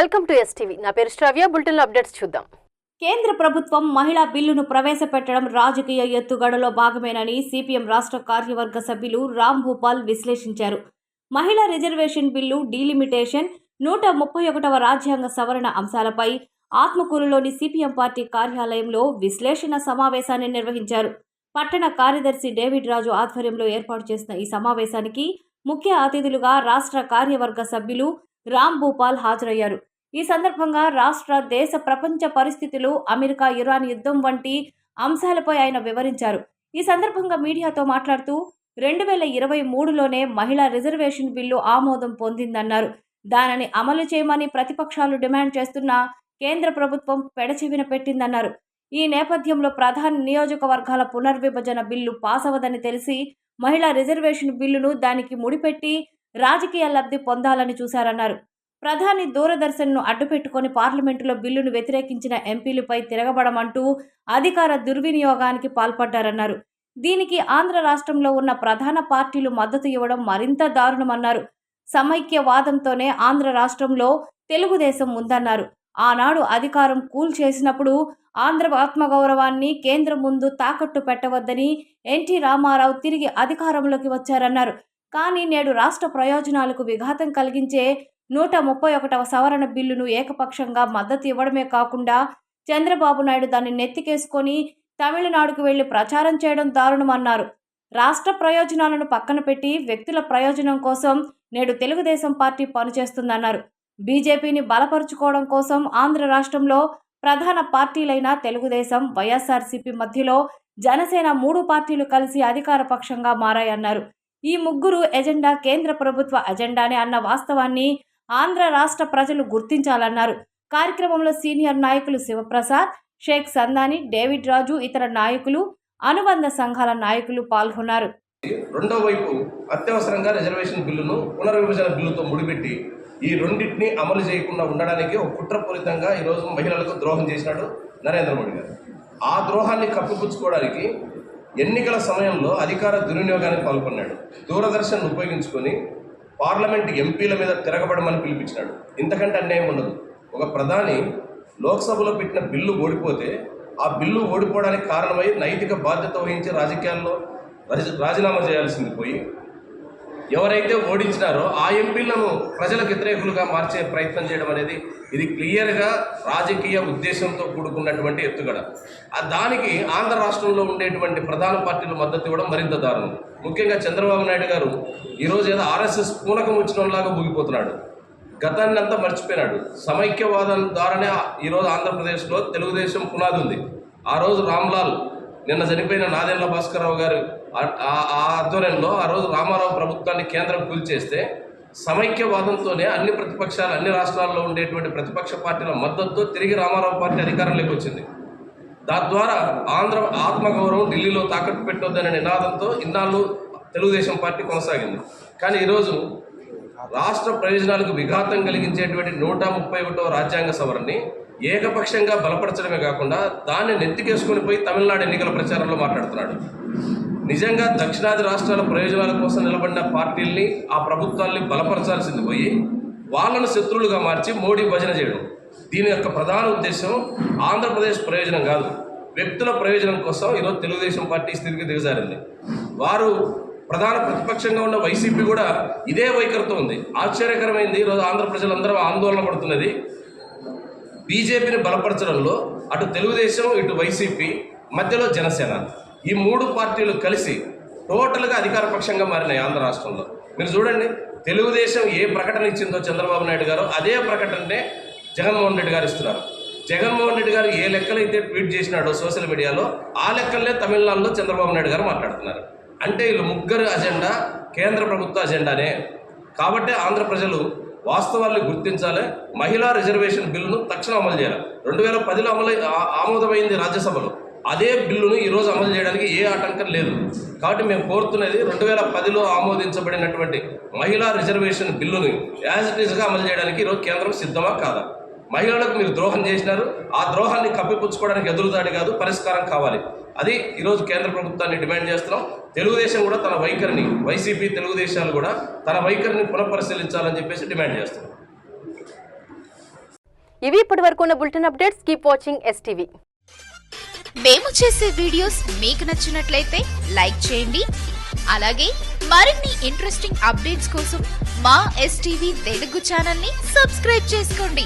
Welcome to STV. నా పేరు శ్రావ్య. Bulletin updates చూద్దాం. కేంద్ర ప్రభుత్వం మహిళా బిల్లును ప్రవేశపెట్టడం రాజకీయ ఎత్తుగడలో భాగమేనని సిపిఎం రాష్ట్ర కార్యవర్గ సభ్యులు రామ్ భూపాల్ విశ్లేషించారు. మహిళా రిజర్వేషన్ బిల్లు, డీలిమిటేషన్, 131వ రాజ్యాంగ సవరణ అంశాలపై ఆత్మకూరులోని సిపిఎం పార్టీ కార్యాలయంలో విశ్లేషణ సమావేశాన్ని నిర్వహించారు. పట్టణ కార్యదర్శి డేవిడ్ రాజు ఆధ్వర్యంలో ఏర్పాటు చేసిన ఈ సమావేశానికి ముఖ్య అతిథులుగా రాష్ట్ర కార్యవర్గ సభ్యులు రామ్ భూపాల్ హాజరయ్యారు. ఈ సందర్భంగా రాష్ట్ర, దేశ, ప్రపంచ పరిస్థితులు, అమెరికా ఇరాన్ యుద్ధం వంటి అంశాలపై ఆయన వివరించారు. ఈ సందర్భంగా మీడియాతో మాట్లాడుతూ 2023లోనే మహిళా రిజర్వేషన్ బిల్లు ఆమోదం పొందిందన్నారు. దానిని అమలు చేయమని ప్రతిపక్షాలు డిమాండ్ చేస్తున్నా కేంద్ర ప్రభుత్వం పెడచెవిన పెట్టిందన్నారు. ఈ నేపథ్యంలో ప్రధాన నియోజకవర్గాల పునర్విభజన బిల్లు పాస్ అవ్వదని తెలిసి మహిళా రిజర్వేషన్ బిల్లును దానికి ముడిపెట్టి రాజకీయ లబ్ధి పొందాలని చూశారన్నారు. ప్రధాని దూరదర్శన్ను అడ్డుపెట్టుకుని పార్లమెంటులో బిల్లును వ్యతిరేకించిన ఎంపీలపై తిరగబడమంటూ అధికార దుర్వినియోగానికి పాల్పడ్డారన్నారు. దీనికి ఆంధ్ర రాష్ట్రంలో ఉన్న ప్రధాన పార్టీలు మద్దతు ఇవ్వడం మరింత దారుణమన్నారు. సమైక్యవాదంతోనే ఆంధ్ర రాష్ట్రంలో తెలుగుదేశం ఉందన్నారు. ఆనాడు అధికారం కూల్చేసినప్పుడు ఆంధ్ర ఆత్మగౌరవాన్ని కేంద్రం ముందు తాకట్టు పెట్టవద్దని ఎన్టీ రామారావు తిరిగి అధికారంలోకి వచ్చారన్నారు. కానీ నేడు రాష్ట్ర ప్రయోజనాలకు విఘాతం కలిగించే 131వ సవరణ బిల్లును ఏకపక్షంగా మద్దతు ఇవ్వడమే కాకుండా చంద్రబాబు నాయుడు దాన్ని నెత్తికేసుకొని తమిళనాడుకు వెళ్లి ప్రచారం చేయడం దారుణమన్నారు. రాష్ట్ర ప్రయోజనాలను పక్కన పెట్టి వ్యక్తుల ప్రయోజనం కోసం నేడు తెలుగుదేశం పార్టీ పనిచేస్తుందన్నారు. బీజేపీని బలపరుచుకోవడం కోసం ఆంధ్ర రాష్ట్రంలో ప్రధాన పార్టీలైన తెలుగుదేశం, వైఎస్ఆర్సీపీ మధ్యలో జనసేన 3 పార్టీలు కలిసి అధికార పక్షంగా మారాయన్నారు. ఈ ముగ్గురు ఎజెండా కేంద్ర ప్రభుత్వ ఎజెండానే అన్న వాస్తవాన్ని ఆంధ్ర రాష్ట్ర ప్రజలు గుర్తించాలన్నారు. కార్యక్రమంలో సీనియర్ నాయకులు శివప్రసాద్, షేక్ సందాని, డేవిడ్ రాజు, ఇతర నాయకులు, అనుబంధ సంఘాల నాయకులు పాల్గొన్నారు. రెండో వైపు అత్యవసరంగా రిజర్వేషన్ బిల్లును పునర్విభజన బిల్లుతో ముడిపెట్టి ఈ రెండింటిని అమలు చేయకుండా ఉండడానికి ఒక కుట్రపూరితంగా ఈరోజు మహిళలకు ద్రోహం చేసినాడు నరేంద్ర మోడీ గారు. ఆ ద్రోహాన్ని కప్పిపుచ్చుకోవడానికి ఎన్నికల సమయంలో అధికార దుర్వినియోగానికి పాల్గొన్నాడు. దూరదర్శన్ ఉపయోగించుకొని పార్లమెంట్ ఎంపీల మీద తిరగబడమని పిలిపించినాడు. ఇంతకంటే అన్యాయం ఉండదు. ఒక ప్రధాని లోక్సభలో పెట్టిన బిల్లు ఓడిపోతే ఆ బిల్లు ఓడిపోవడానికి కారణమై నైతిక బాధ్యత వహించి రాజకీయాల్లో రాజీనామా చేయాల్సింది పోయి ఎవరైతే ఓడించినారో ఆ ఎంపీలను ప్రజలకు వ్యతిరేకులుగా మార్చే ప్రయత్నం చేయడం అనేది ఇది క్లియర్గా రాజకీయ ఉద్దేశంతో కూడుకున్నటువంటి ఎత్తుగడ. దానికి ఆంధ్ర రాష్ట్రంలో ఉండేటువంటి ప్రధాన పార్టీలు మద్దతు ఇవ్వడం మరింత దారుణం. ముఖ్యంగా చంద్రబాబు నాయుడు గారు ఈరోజు ఏదో ఆర్ఎస్ఎస్ పూనకం వచ్చినలాగా ఊగిపోతున్నాడు. గతాన్ని అంతా మర్చిపోయినాడు. సమైక్యవాదం ద్వారానే ఈరోజు ఆంధ్రప్రదేశ్లో తెలుగుదేశం పునాది ఉంది. ఆ రోజు రామ్లాల్, నిన్న చనిపోయిన నాదెండ్ల భాస్కరరావు గారు ఆధ్వర్యంలో ఆ రోజు రామారావు ప్రభుత్వాన్ని కేంద్రం కూల్చేస్తే సమైక్యవాదంతోనే అన్ని ప్రతిపక్షాలు, అన్ని రాష్ట్రాల్లో ఉండేటువంటి ప్రతిపక్ష పార్టీల మద్దతుతో తిరిగి రామారావు పార్టీ అధికారంలోకి వచ్చింది. తద్వారా ఆంధ్ర ఆత్మగౌరవం ఢిల్లీలో తాకట్టు పెట్టొద్దనే నినాదంతో ఇన్నాళ్ళు తెలుగుదేశం పార్టీ కొనసాగింది. కానీ ఈరోజు రాష్ట్ర ప్రయోజనాలకు విఘాతం కలిగించేటువంటి 131వ రాజ్యాంగ సవరణని ఏకపక్షంగా బలపరచడమే కాకుండా దాన్ని నెత్తికేసుకొని పోయి తమిళనాడు ఎన్నికల ప్రచారంలో మాట్లాడుతున్నాడు. నిజంగా దక్షిణాది రాష్ట్రాల ప్రయోజనాల కోసం నిలబడిన పార్టీల్ని, ఆ ప్రభుత్వాల్ని బలపరచాల్సింది పోయి వాళ్ళను శత్రువులుగా మార్చి మోడీ భజన చేయడం. దీని యొక్క ప్రధాన ఉద్దేశం ఆంధ్రప్రదేశ్ ప్రయోజనం కాదు, వ్యక్తుల ప్రయోజనం కోసం ఈరోజు తెలుగుదేశం పార్టీ స్థితికి దిగజారింది. వారు ప్రధాన ప్రతిపక్షంగా ఉన్న వైసీపీ కూడా ఇదే వైఖరితో ఉంది. ఆశ్చర్యకరమైంది. ఈరోజు ఆంధ్ర ప్రజలందరూ ఆందోళన పడుతున్నది బీజేపీని బలపరచడంలో. అటు తెలుగుదేశం, ఇటు వైసీపీ, మధ్యలో జనసేన, ఈ 3 పార్టీలు కలిసి టోటల్గా అధికార పక్షంగా మారినాయి ఆంధ్ర రాష్ట్రంలో. మీరు చూడండి, తెలుగుదేశం ఏ ప్రకటన ఇచ్చిందో చంద్రబాబు నాయుడు గారు అదే ప్రకటననే జగన్మోహన్ రెడ్డి గారు ఇస్తున్నారు. జగన్మోహన్ రెడ్డి గారు ఏ లెక్కలైతే ట్వీట్ చేసినాడో సోషల్ మీడియాలో ఆ లెక్కలనే తమిళనాడులో చంద్రబాబు నాయుడు గారు మాట్లాడుతున్నారు. అంటే వీళ్ళు ముగ్గురు అజెండా కేంద్ర ప్రభుత్వ అజెండానే. కాబట్టి ఆంధ్ర ప్రజలు వాస్తవాన్ని గుర్తించాలి. మహిళా రిజర్వేషన్ బిల్లును తక్షణం అమలు చేయాలి. 2010లో ఆమోదమైంది రాజ్యసభలో. అదే బిల్లును ఈరోజు అమలు చేయడానికి ఏ ఆటంకం లేదు. కాబట్టి మేము కోరుతున్నది 2010లో ఆమోదించబడినటువంటి మహిళా రిజర్వేషన్ బిల్లుని యాజ్ ఇట్ ఈస్గా అమలు చేయడానికి ఈరోజు కేంద్రం సిద్ధమా కాదా? మహిళలకు మీరు ద్రోహం చేసినారు. ఆ ద్రోహాన్ని కప్పిపుచ్చుకోవడానికి ఎదురుదాడి కాదు, పరిష్కారం కావాలి. అది ఈరోజు కేంద్ర ప్రభుత్వాన్ని డిమాండ్ చేస్తున్నాం. తెలుగుదేశం కూడా తన వైఖరిని, వైసీపీ తెలుగుదేశాలు కూడా తన వైఖరిని పునఃపరిశీలించాలని చెప్పేసి డిమాండ్ చేస్తున్నాం. ఇవి ఇప్పటివరకు ఉన్న bulletin updates. Keep watching STV. మేము చేసే వీడియోస్ మీకు నచ్చినట్లయితే లైక్ చేయండి. అలాగే మరిన్ని ఇంట్రెస్టింగ్ అప్డేట్స్ కోసం మా STV తెలుగు ఛానల్ ని సబ్స్క్రైబ్ చేసుకోండి.